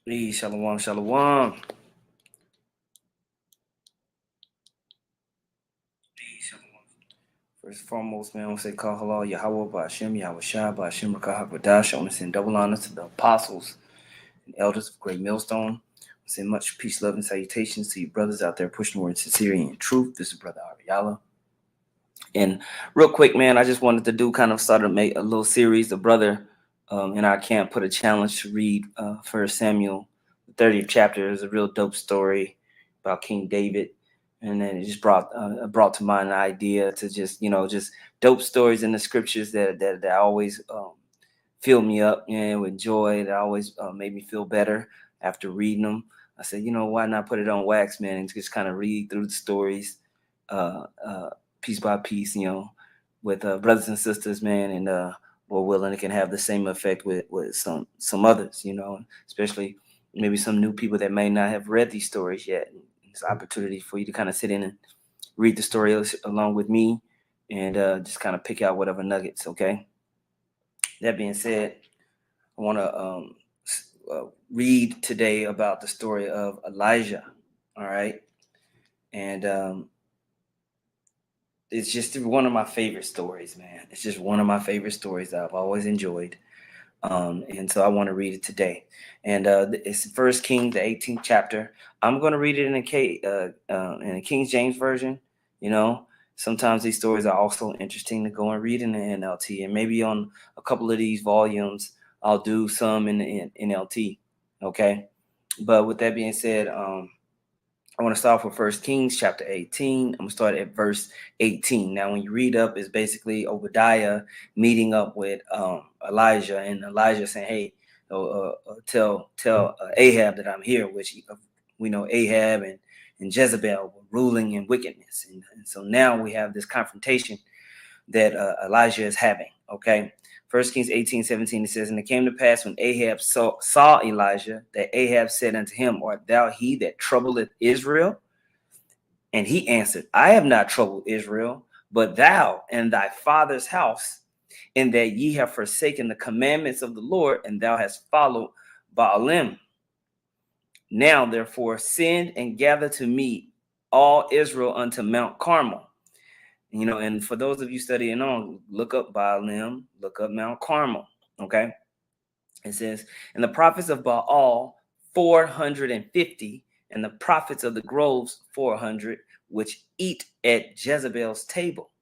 Hey, shalom, shalom. First and foremost, man, I want to say call halal Yahweh Ba'ashem, Yahweh Shah, Ba'ashem Rakah HaKodash. I want to send double honor to the apostles and elders of Great Millstone. I want to send much peace, love, and salutations to you brothers out there pushing the word sincerity and truth. This is Brother Ariala. And real quick, man, I just wanted to do start to make a little series. The brother in our camp put a challenge to read 1 Samuel, the 30th chapter. Is a real dope story about King David. And then it just brought to mind an idea to just dope stories in the scriptures that always fill me up and with joy. That always made me feel better after reading them. I said, why not put it on wax, man, and just kind of read through the stories piece by piece, with brothers and sisters, man, and Lord willing, it can have the same effect with some others, especially maybe some new people that may not have read these stories yet. It's an opportunity for you to kind of sit in and read the story along with me and just kind of pick out whatever nuggets, okay? That being said, I want to read today about the story of Elijah, all right? And it's just one of my favorite stories, man. It's just one of my favorite stories that I've always enjoyed. And so I want to read it today. And it's First Kings, the 18th chapter. I'm going to read it in a King James version. Sometimes these stories are also interesting to go and read in the NLT. And maybe on a couple of these volumes, I'll do some in the NLT. Okay. But with that being said, I want to start off with 1 Kings chapter 18. I'm going to start at verse 18. Now, when you read up, it's basically Obadiah meeting up with Elijah, and Elijah saying, hey, tell Ahab that I'm here, which we know Ahab and Jezebel were ruling in wickedness. And so now we have this confrontation that Elijah is having, okay? 1 Kings 18:17, it says, and it came to pass when Ahab saw Elijah, that Ahab said unto him, art thou he that troubleth Israel? And he answered, I have not troubled Israel, but thou and thy father's house, in that ye have forsaken the commandments of the Lord, and thou hast followed Baalim. Now, therefore, send and gather to me all Israel unto Mount Carmel. And for those of you studying on, look up Baalim, look up Mount Carmel, okay? It says, and the prophets of Baal, 450, and the prophets of the groves, 400, which eat at Jezebel's table.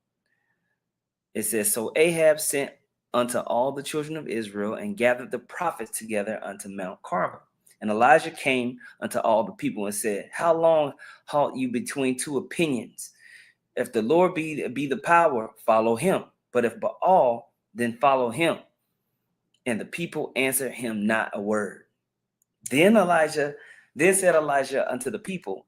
It says, so Ahab sent unto all the children of Israel and gathered the prophets together unto Mount Carmel. And Elijah came unto all the people and said, how long halt you between two opinions? If the Lord be the power, follow him. But if Baal, then follow him. And the people answered him not a word. Then said Elijah unto the people,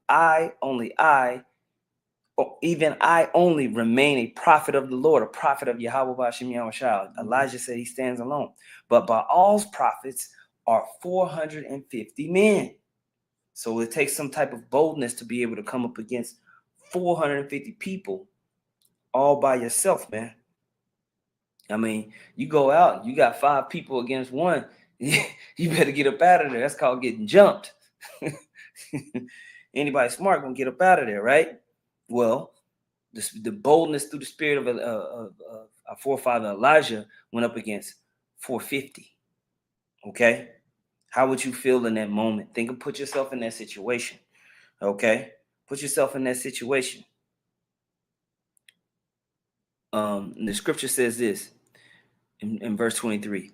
even I only remain a prophet of the Lord, a prophet of Yahweh Ba'ashem Yahweh Shah. Elijah said he stands alone. But Baal's prophets are 450 men. So it takes some type of boldness to be able to come up against 450 people all by yourself, man. I mean, you go out, you got 5 people against 1. You better get up out of there. That's called getting jumped. Anybody smart gonna get up out of there, right? Well, the boldness through the spirit of our forefather Elijah went up against 450. Okay, how would you feel in that moment? Put yourself in that situation. Okay, put yourself in that situation. The scripture says this in verse 23.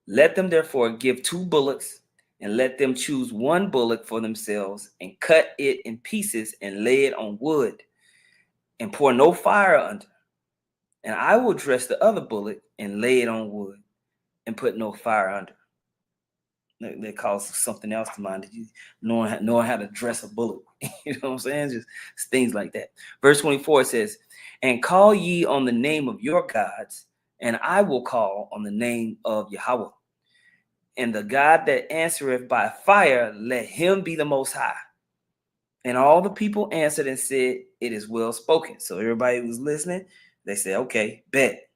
Let them therefore give 2 bullocks, and let them choose 1 bullock for themselves, and cut it in pieces, and lay it on wood, and pour no fire under. And I will dress the other bullock, and lay it on wood, and put no fire under. That calls something else to mind. Knowing how to dress a bullock. You know what I'm saying? Just things like that. Verse 24 says, and call ye on the name of your gods, and I will call on the name of Yahweh. And the God that answereth by fire, let him be the most high. And all the people answered and said, it is well spoken. So everybody who was listening, they said, okay, bet.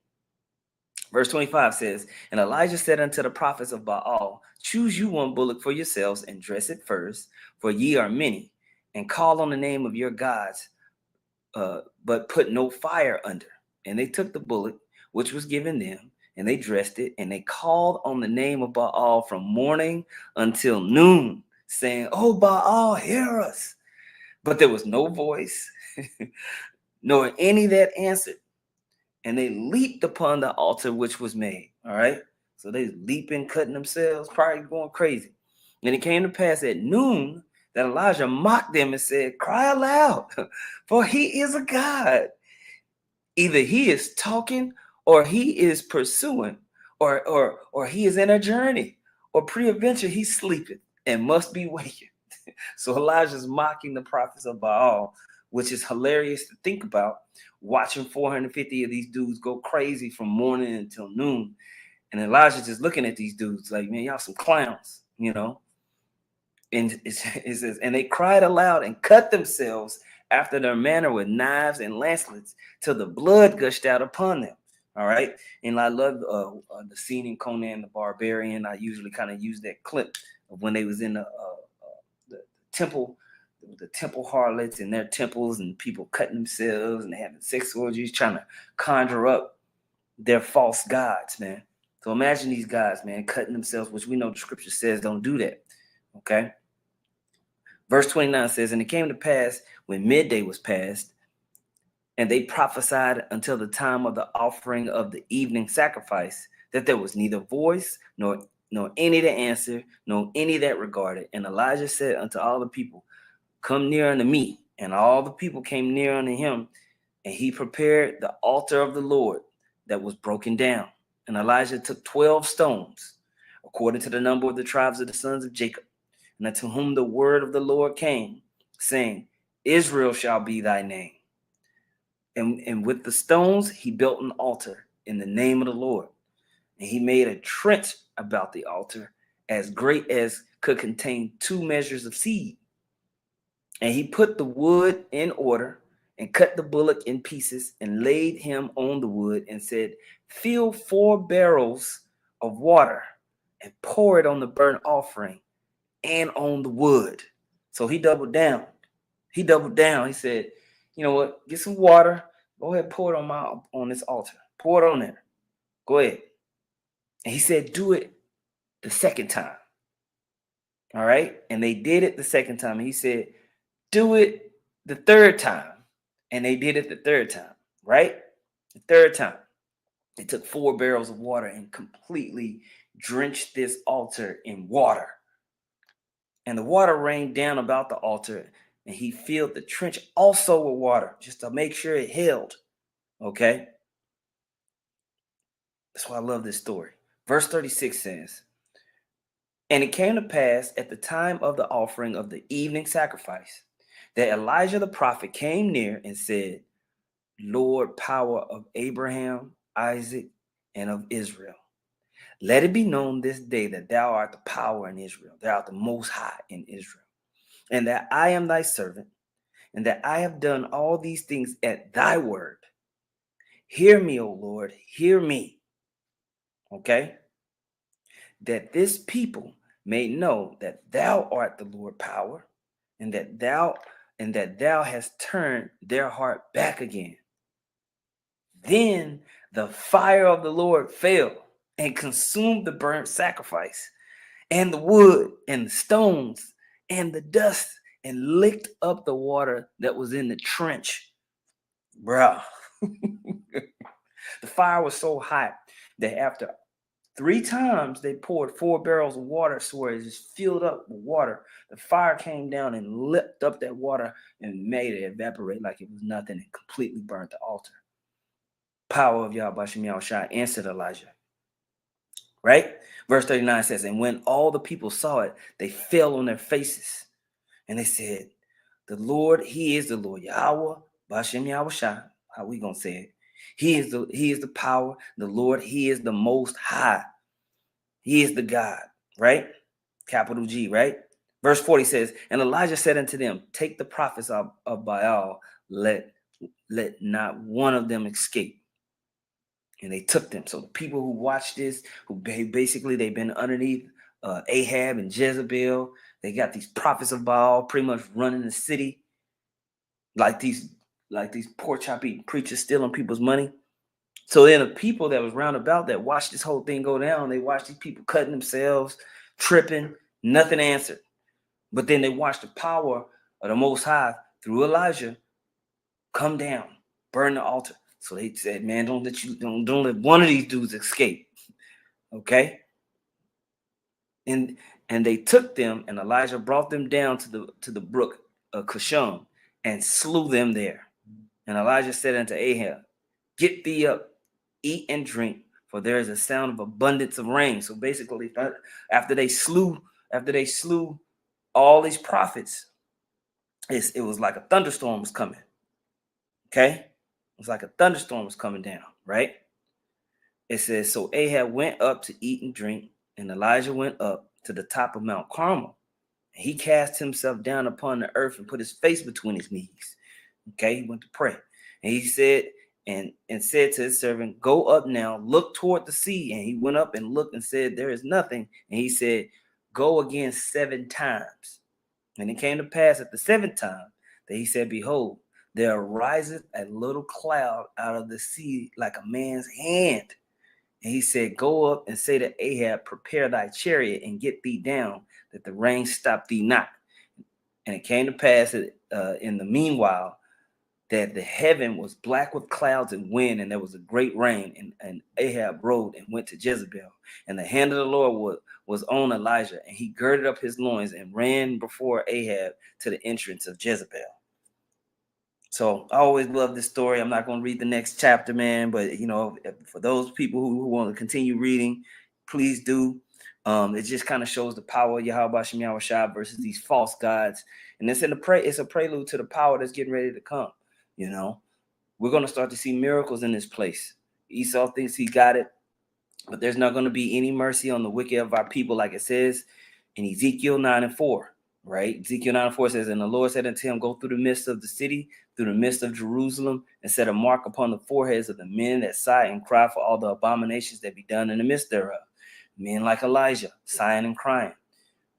Verse 25 says, and Elijah said unto the prophets of Baal, Choose you one bullock for yourselves and dress it first, for ye are many, and call on the name of your gods, but put no fire under. And they took the bullock which was given them, and they dressed it, and they called on the name of Baal from morning until noon, saying, "Oh, Baal, hear us." But there was no voice, nor any that answered. And they leaped upon the altar which was made. All right. So they leaping, cutting themselves, probably going crazy. And it came to pass at noon that Elijah mocked them and said, "Cry aloud, for he is a God. Either he is talking, or he is pursuing, or he is in a journey, or peradventure he's sleeping and must be wakened." So Elijah's mocking the prophets of Baal, which is hilarious to think about, watching 450 of these dudes go crazy from morning until noon. And Elijah's just looking at these dudes like, "Man, y'all some clowns, you know?" And it says, "And they cried aloud and cut themselves after their manner with knives and lancelets till the blood gushed out upon them." All right. And I love the scene in Conan the Barbarian. I usually kind of use that clip of when they was in the temple, the temple harlots in their temples, and people cutting themselves and having sex orgies, trying to conjure up their false gods, man. So imagine these guys, man, cutting themselves, which we know the scripture says don't do that. Okay. Verse 29 says, "And it came to pass when midday was past, and they prophesied until the time of the offering of the evening sacrifice, that there was neither voice nor any to answer, nor any that regarded. And Elijah said unto all the people, Come near unto me. And all the people came near unto him, and he prepared the altar of the Lord that was broken down. And Elijah took 12 stones, according to the number of the tribes of the sons of Jacob, and unto whom the word of the Lord came, saying, Israel shall be thy name. And with the stones he built an altar in the name of the Lord. And he made a trench about the altar as great as could contain 2 measures of seed. And he put the wood in order and cut the bullock in pieces and laid him on the wood and said, Fill 4 barrels of water and pour it on the burnt offering and on the wood. So he doubled down. He said, you know what? Get some water. Go ahead and pour it on this altar. Pour it on there. Go ahead. And he said, do it the second time. All right. And they did it the second time. And he said, do it the third time. And they did it the third time. Right? The third time. They took 4 barrels of water and completely drenched this altar in water. And the water rained down about the altar, and he filled the trench also with water just to make sure it held. Okay? That's why I love this story. Verse 36 says, And it came to pass at the time of the offering of the evening sacrifice that Elijah the prophet came near and said, Lord, power of Abraham, Isaac, and of Israel, let it be known this day that thou art the power in Israel, thou art the most high in Israel, and that I am thy servant, and that I have done all these things at thy word. Hear me, O Lord, hear me. Okay? That this people may know that thou art the Lord power, and that thou hast turned their heart back again. Then the fire of the Lord fell and consumed the burnt sacrifice, and the wood, and the stones, and the dust, and licked up the water that was in the trench. Bruh. The fire was so hot that after 3 times they poured 4 barrels of water, so it just filled up with water. The fire came down and licked up that water and made it evaporate like it was nothing and completely burnt the altar. Power of Yahweh Bashem Yahushua answered Elijah. Right? Verse 39 says, And when all the people saw it, they fell on their faces. And they said, The Lord, he is the Lord. Yahweh Bashem Yahushua. How we going to say it? He is the power. The Lord, he is the most high. He is the God, right? Capital G, right? Verse 40 says, And Elijah said unto them, Take the prophets of Baal, let not one of them escape. And they took them. So the people who watched this, who basically they've been underneath Ahab and Jezebel. They got these prophets of Baal pretty much running the city, like these pork chop eating preachers stealing people's money. So then the people that was round about that watched this whole thing go down, they watched these people cutting themselves, tripping, nothing answered. But then they watched the power of the Most High through Elijah come down, burn the altar. So they said, man, don't let one of these dudes escape. Okay. And they took them, and Elijah brought them down to the brook of Kishon and slew them there. And Elijah said unto Ahab, get thee up, eat and drink, for there is a sound of abundance of rain. So basically, after they slew all these prophets, it was like a thunderstorm was coming. Okay? It was like a thunderstorm was coming down, right? It says, so Ahab went up to eat and drink, and Elijah went up to the top of Mount Carmel. And he cast himself down upon the earth and put his face between his knees. Okay, he went to pray. And he said, and said to his servant, go up now, look toward the sea. And he went up and looked and said, there is nothing. And he said, go again 7 times. And it came to pass at the 7th time that he said, behold, there ariseth a little cloud out of the sea like a man's hand. And he said, go up and say to Ahab, prepare thy chariot and get thee down, that the rain stop thee not. And it came to pass in the meanwhile that the heaven was black with clouds and wind, and there was a great rain. And Ahab rode and went to Jezebel. And the hand of the Lord was on Elijah, and he girded up his loins and ran before Ahab to the entrance of Jezebel. So I always love this story. I'm not going to read the next chapter, man, but for those people who want to continue reading, please do. It just kind of shows the power of Yahweh Shem Yahweh Shai versus these false gods. And it's a prelude to the power that's getting ready to come. We're going to start to see miracles in this place. Esau thinks he got it, but there's not going to be any mercy on the wicked of our people, like it says in Ezekiel 9:4. Right? Ezekiel 9:4 says, and the Lord said unto him, go through the midst of the city, through the midst of Jerusalem, and set a mark upon the foreheads of the men that sigh and cry for all the abominations that be done in the midst thereof. Men like Elijah, sighing and crying.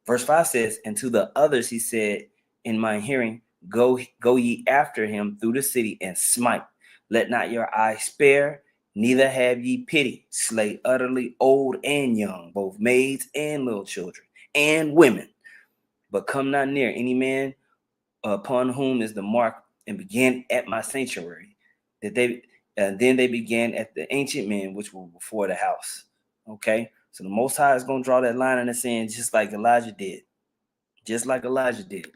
Verse 5 says, and to the others he said in my hearing, go ye after him through the city and smite. Let not your eye spare, neither have ye pity. Slay utterly old and young, both maids and little children, and women. But come not near any man upon whom is the mark, and began at my sanctuary. Then they began at the ancient men which were before the house. Okay, so the Most High is going to draw that line in the sand, just like Elijah did. Just like Elijah did.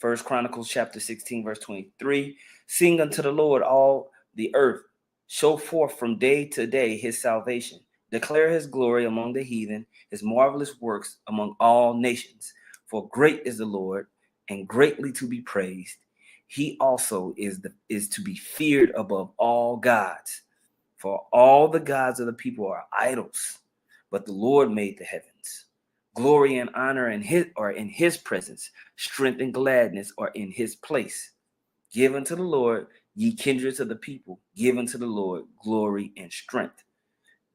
1 Chronicles chapter 16, verse 23. Sing unto the Lord all the earth. Show forth from day to day his salvation. Declare his glory among the heathen, his marvelous works among all nations. For great is the Lord, and greatly to be praised. He also is to be feared above all gods. For all the gods of the people are idols, but the Lord made the heavens. Glory and honor are in his presence. Strength and gladness are in his place. Give unto the Lord, ye kindreds of the people. Give unto the Lord glory and strength.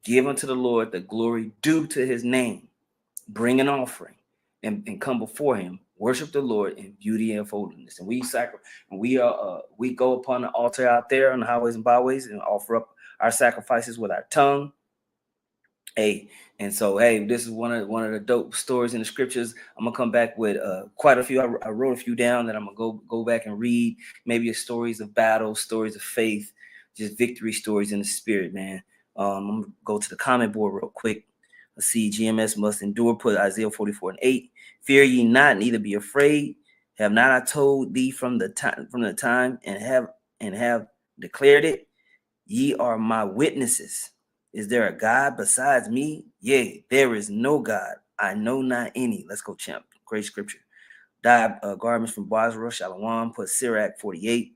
Give unto the Lord the glory due to his name. Bring an offering and come before him. Worship the Lord in beauty and holiness. And we go upon the altar out there on the highways and byways and offer up our sacrifices with our tongue. Hey, and so this is one of the dope stories in the scriptures. I'm gonna come back with quite a few. I wrote a few down that I'm gonna go back and read. Maybe stories of battle, stories of faith, just victory stories in the spirit, man. I'm gonna go to the comment board real quick. Let's see. GMS must endure. Put Isaiah 44:8. Fear ye not, neither be afraid. Have not I told thee from the time, and have declared it? Ye are my witnesses. Is there a God besides me? Yea, there is no God. I know not any. Let's go, champ. Great scripture. Dive garments from Basra, Shalom. Put Sirach 48,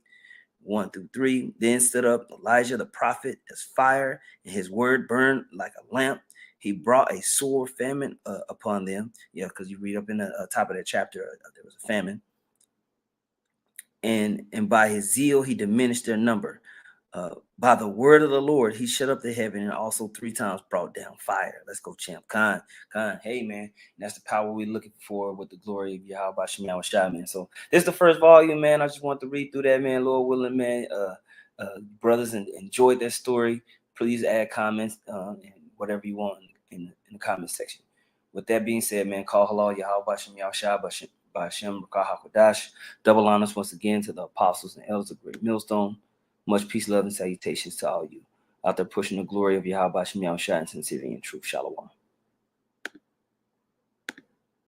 1-3. Then stood up Elijah the prophet as fire, and his word burned like a lamp. He brought a sore famine upon them. Yeah, because you read up in the top of that chapter, there was a famine. And by his zeal, he diminished their number. By the word of the Lord, he shut up the heaven and also 3 times brought down fire. Let's go, champ. Khan. Hey, man. And that's the power we're looking for with the glory of Yahweh Shem Yahushua, man. So this is the first volume, man. I just want to read through that, man. Lord willing, man. Brothers, enjoyed that story. Please add comments and whatever you want in the comment section. With that being said, man, call halal Yahweh Shem Yahushua by Hashem Rakah HaKodash. Double honors once again to the apostles and elders of Great Millstone. Much peace, love, and salutations to all you out there pushing the glory of Yahweh Shem Yahushua in sincerity and truth. Shalom.